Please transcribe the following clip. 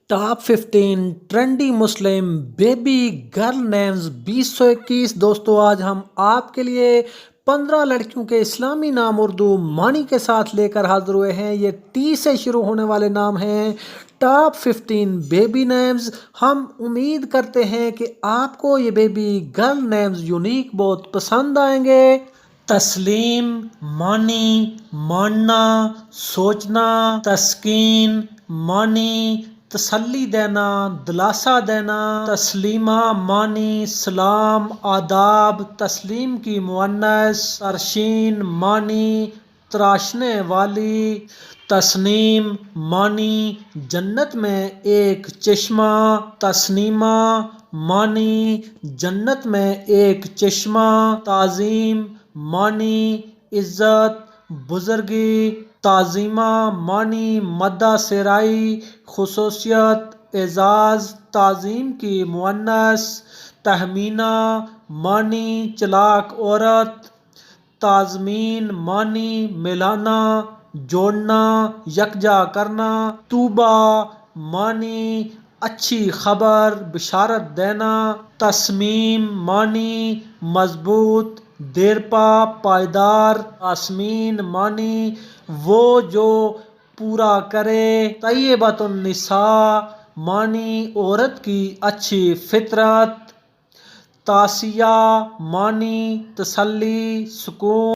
Top 15 trendy مسلم baby girl names 2021۔ دوستو آج ہم آپ کے لیے 15 لڑکیوں کے اسلامی نام اردو معنی کے ساتھ لے کر حاضر ہوئے ہیں۔ یہ ٹی سے شروع ہونے والے نام ہیں۔ Top 15 baby names. ہم امید کرتے ہیں کہ آپ کو یہ بیبی گرل نیمز یونیک بہت پسند آئیں گے۔ تسلیم معنی ماننا سوچنا، تسکین معنی تسلی دینا دلاسا دینا، تسلیمہ معنی سلام آداب تسلیم کی مؤنث، ترشین معنی تراشنے والی، تسنیم معنی جنت میں ایک چشمہ، تسنیمہ معنی جنت میں ایک چشمہ، تعظیم معنی عزت بزرگی، تعظیمہ معنی مدح سرائی خصوصیت اعزاز تعظیم کی مؤنث، تہمینہ معنی چلاک عورت، تازمین معنی ملانا جوڑنا یکجا کرنا، طوبیٰ معنی اچھی خبر بشارت دینا، تصمیم معنی مضبوط دیرپا پائیدار، تاسمین معنی وہ جو پورا کرے، طیبۃ النساء معنی عورت کی اچھی فطرت، تاسیہ معنی تسلی سکون۔